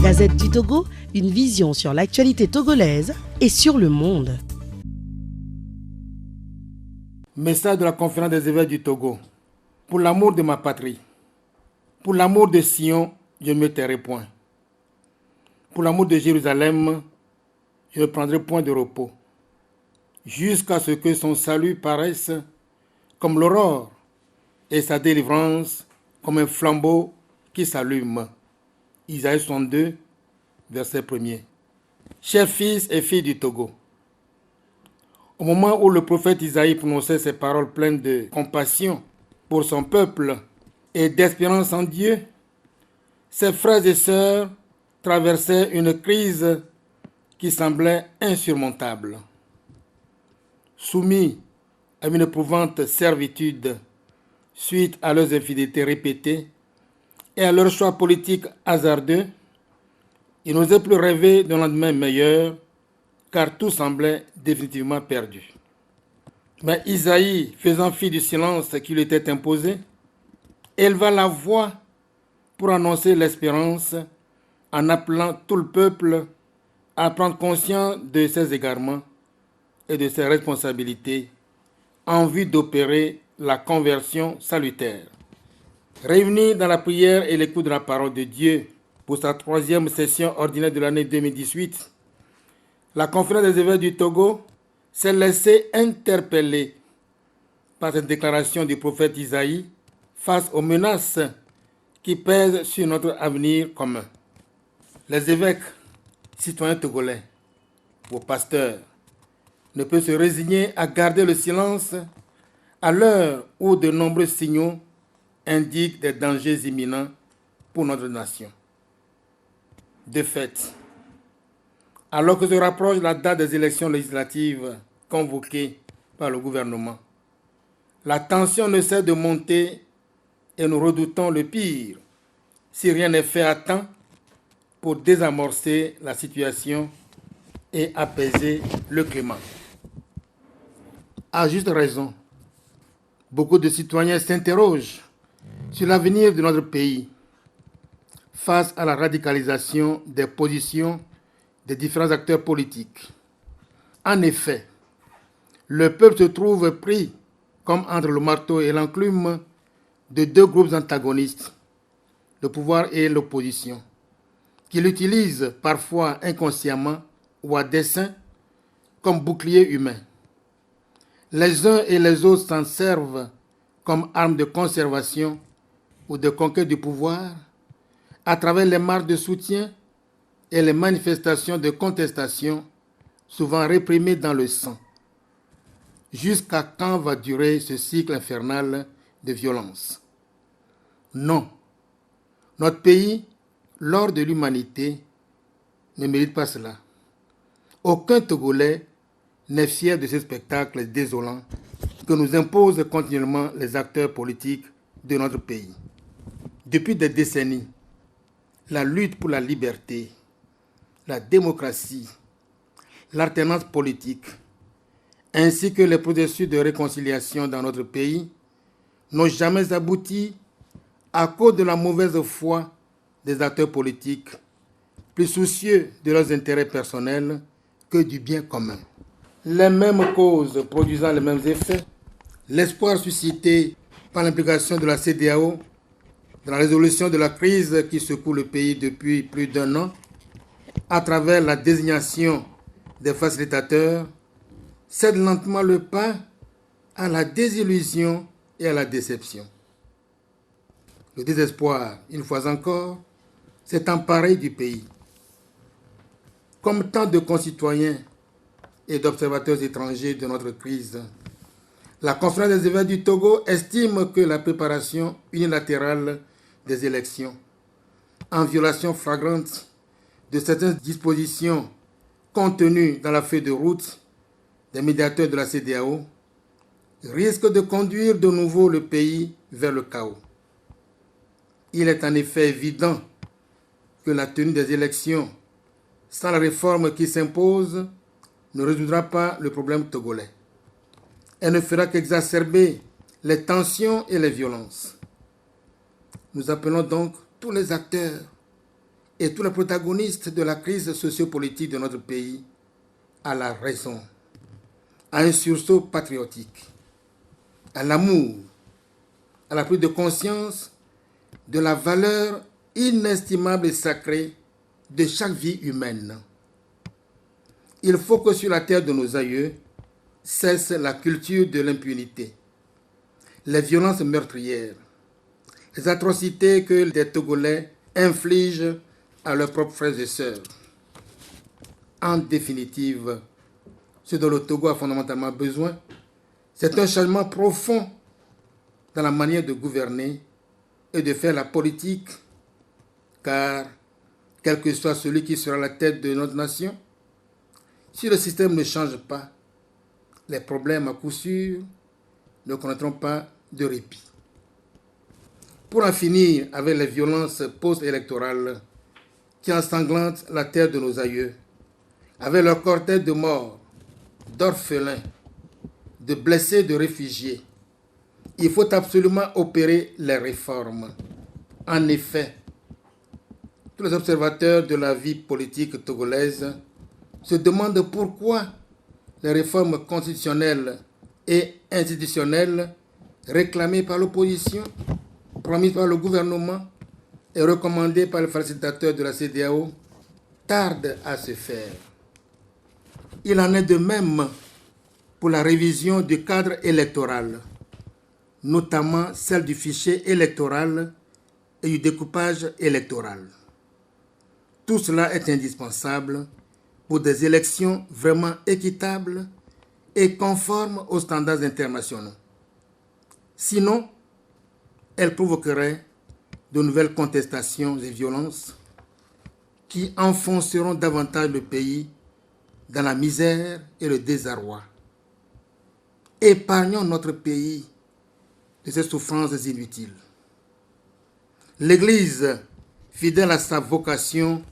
Gazette du Togo, une vision sur l'actualité togolaise et sur le monde. Message de la conférence des évêques du Togo. Pour l'amour de ma patrie, pour l'amour de Sion, je ne me tairai point. Pour l'amour de Jérusalem, je ne prendrai point de repos, jusqu'à ce que son salut paraisse comme l'aurore et sa délivrance comme un flambeau qui s'allume. Isaïe 62, verset 1er. Chers fils et filles du Togo, au moment où le prophète Isaïe prononçait ces paroles pleines de compassion pour son peuple et d'espérance en Dieu, ses frères et sœurs traversaient une crise qui semblait insurmontable. Soumis à une éprouvante servitude suite à leurs infidélités répétées et à leurs choix politiques hasardeux, ils n'osaient plus rêver d'un lendemain meilleur, car tout semblait définitivement perdu. Mais Isaïe, faisant fi du silence qui lui était imposé, éleva la voix pour annoncer l'espérance en appelant tout le peuple à prendre conscience de ses égarements et de ses responsabilités en vue d'opérer la conversion salutaire. Réunis dans la prière et l'écoute de la parole de Dieu pour sa 3e session ordinaire de l'année 2018, la conférence des évêques du Togo s'est laissée interpeller par cette déclaration du prophète Isaïe face aux menaces qui pèsent sur notre avenir commun. Les évêques, citoyens togolais, vos pasteurs, ne peuvent se résigner à garder le silence à l'heure où de nombreux signaux indiquent des dangers imminents pour notre nation. De fait, alors que se rapproche la date des élections législatives convoquées par le gouvernement, la tension ne cesse de monter et nous redoutons le pire si rien n'est fait à temps pour désamorcer la situation et apaiser le climat. À juste raison, beaucoup de citoyens s'interrogent sur l'avenir de notre pays face à la radicalisation des positions des différents acteurs politiques. En effet, le peuple se trouve pris comme entre le marteau et l'enclume de deux groupes antagonistes, le pouvoir et l'opposition, qui l'utilisent parfois inconsciemment ou à dessein comme bouclier humain. Les uns et les autres s'en servent comme arme de conservation ou de conquête du pouvoir à travers les marches de soutien et les manifestations de contestation, souvent réprimées dans le sang. Jusqu'à quand va durer ce cycle infernal de violence? Non, notre pays, lors de l'humanité, ne mérite pas cela. Aucun Togolais n'est fier de ce spectacle désolant que nous imposent continuellement les acteurs politiques de notre pays. Depuis des décennies, la lutte pour la liberté, la démocratie, l'alternance politique, ainsi que les processus de réconciliation dans notre pays n'ont jamais abouti à cause de la mauvaise foi des acteurs politiques, plus soucieux de leurs intérêts personnels que du bien commun. Les mêmes causes produisant les mêmes effets, l'espoir suscité par l'implication de la CEDEAO dans la résolution de la crise qui secoue le pays depuis plus d'1 an, à travers la désignation des facilitateurs, cède lentement le pas à la désillusion et à la déception. Le désespoir, une fois encore, s'est emparé du pays. Comme tant de concitoyens et d'observateurs étrangers de notre crise, la conférence des évêques du Togo estime que la préparation unilatérale des élections, en violation flagrante de certaines dispositions contenues dans la feuille de route des médiateurs de la CEDEAO, risque de conduire de nouveau le pays vers le chaos. Il est en effet évident que la tenue des élections sans la réforme qui s'impose ne résoudra pas le problème togolais. Elle ne fera qu'exacerber les tensions et les violences. Nous appelons donc tous les acteurs et tous les protagonistes de la crise sociopolitique de notre pays à la raison, à un sursaut patriotique, à l'amour, à la prise de conscience de la valeur inestimable et sacrée de chaque vie humaine. Il faut que sur la terre de nos aïeux cesse la culture de l'impunité, les violences meurtrières, les atrocités que les Togolais infligent à leurs propres frères et sœurs. En définitive, ce dont le Togo a fondamentalement besoin, c'est un changement profond dans la manière de gouverner et de faire la politique, car quel que soit celui qui sera à la tête de notre nation, si le système ne change pas, les problèmes à coup sûr ne connaîtront pas de répit. Pour en finir avec les violences post-électorales qui ensanglantent la terre de nos aïeux, avec leur cortège de morts, d'orphelins, de blessés, de réfugiés, il faut absolument opérer les réformes. En effet, tous les observateurs de la vie politique togolaise se demandent pourquoi les réformes constitutionnelles et institutionnelles réclamées par l'opposition, promises par le gouvernement et recommandées par le facilitateur de la CEDEAO tardent à se faire. Il en est de même pour la révision du cadre électoral, notamment celle du fichier électoral et du découpage électoral. Tout cela est indispensable pour des élections vraiment équitables et conformes aux standards internationaux. Sinon, elles provoqueraient de nouvelles contestations et violences qui enfonceront davantage le pays dans la misère et le désarroi. Épargnons notre pays de ces souffrances inutiles. L'Église, fidèle à sa vocation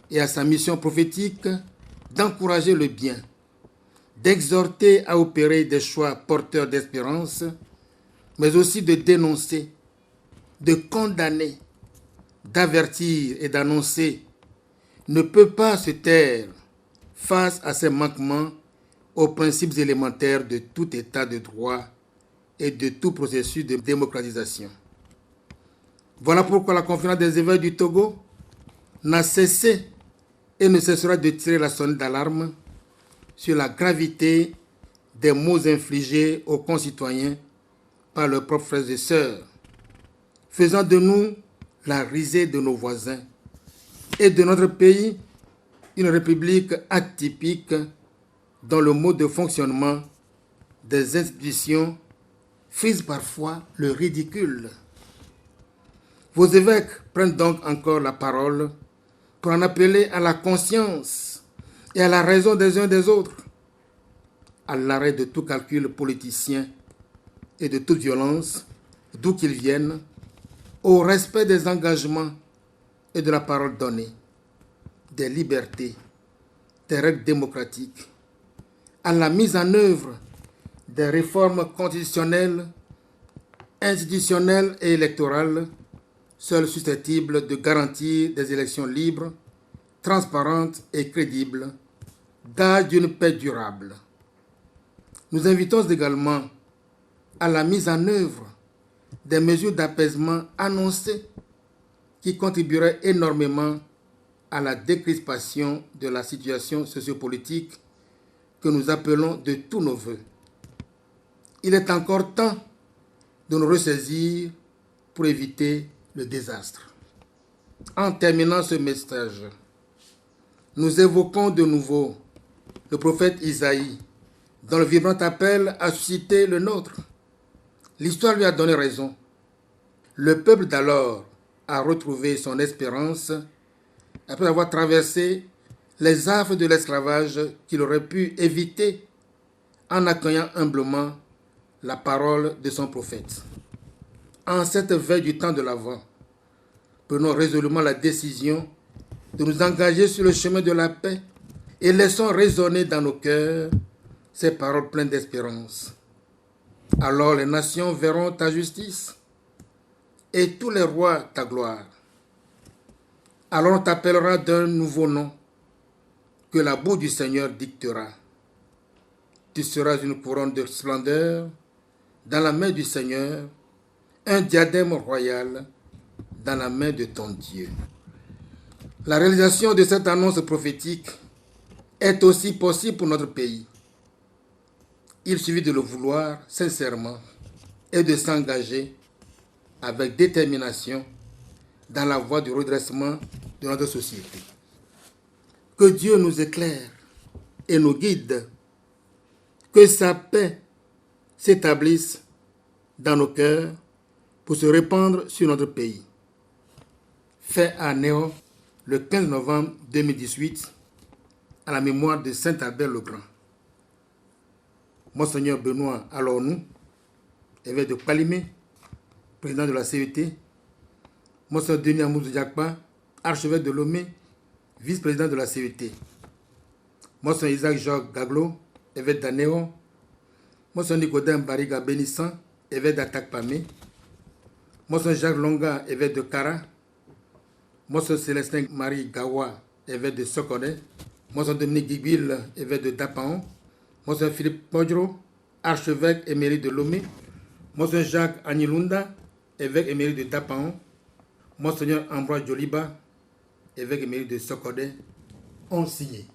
et à sa mission prophétique d'encourager le bien, d'exhorter à opérer des choix porteurs d'espérance, mais aussi de dénoncer, de condamner, d'avertir et d'annoncer, ne peut pas se taire face à ces manquements aux principes élémentaires de tout état de droit et de tout processus de démocratisation. Voilà pourquoi la conférence des évêques du Togo n'a cessé et ne cessera de tirer la sonnette d'alarme sur la gravité des maux infligés aux concitoyens par leurs propres frères et sœurs, faisant de nous la risée de nos voisins et de notre pays une république atypique dont le mode de fonctionnement des institutions frise parfois le ridicule. Vos évêques prennent donc encore la parole pour en appeler à la conscience et à la raison des uns des autres, à l'arrêt de tout calcul politicien et de toute violence, d'où qu'ils viennent, au respect des engagements et de la parole donnée, des libertés, des règles démocratiques, à la mise en œuvre des réformes constitutionnelles, institutionnelles et électorales, seules susceptibles de garantir des élections libres, transparentes et crédibles, gage d'une paix durable. Nous invitons également à la mise en œuvre des mesures d'apaisement annoncées qui contribueraient énormément à la décrispation de la situation sociopolitique que nous appelons de tous nos vœux. Il est encore temps de nous ressaisir pour éviter le désastre. En terminant ce message, nous évoquons de nouveau le prophète Isaïe, dont le vibrant appel a suscité le nôtre. L'histoire lui a donné raison. Le peuple d'alors a retrouvé son espérance après avoir traversé les affres de l'esclavage qu'il aurait pu éviter en accueillant humblement la parole de son prophète. En cette veille du temps de l'Avent, prenons résolument la décision de nous engager sur le chemin de la paix et laissons résonner dans nos cœurs ces paroles pleines d'espérance. Alors les nations verront ta justice et tous les rois ta gloire. Alors on t'appellera d'un nouveau nom que la boue du Seigneur dictera. Tu seras une couronne de splendeur dans la main du Seigneur, un diadème royal dans la main de ton Dieu. La réalisation de cette annonce prophétique est aussi possible pour notre pays. Il suffit de le vouloir sincèrement et de s'engager avec détermination dans la voie du redressement de notre société. Que Dieu nous éclaire et nous guide, que sa paix s'établisse dans nos cœurs pour se répandre sur notre pays. Fait à Néo le 15 novembre 2018 à la mémoire de Saint Albert le Grand. Monseigneur Benoît Alornou, évêque de Palimé, président de la CET, Monseigneur Denis Amouzou Diakpa, archevêque de Lomé, vice-président de la CET, Monseigneur Isaac Jacques Gaglo, évêque d'Anéo, Monseigneur Nicodème Bariga Bénissan, évêque d'Atakpamé, Monseigneur Jacques Longa, évêque de Kara, Monseigneur Célestin Marie Gawa, évêque de Sokone, Monseigneur Dominique Guibil, évêque de Dapaon, Monseigneur Philippe Podro, archevêque émérite de Lomé, Monseigneur Jacques Agnilunda, évêque émérite de Dapaon, Monseigneur Ambroise Joliba, évêque émérite de Sokone, ont signé.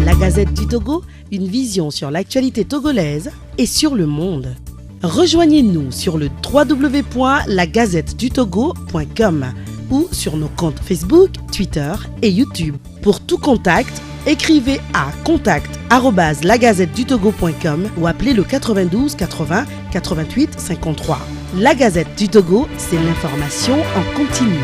La Gazette du Togo, une vision sur l'actualité togolaise et sur le monde. Rejoignez-nous sur le www.lagazettedutogo.com ou sur nos comptes Facebook, Twitter et YouTube. Pour tout contact, écrivez à contact@lagazettedutogo.com ou appelez le 92 80 88 53. La Gazette du Togo, c'est l'information en continu.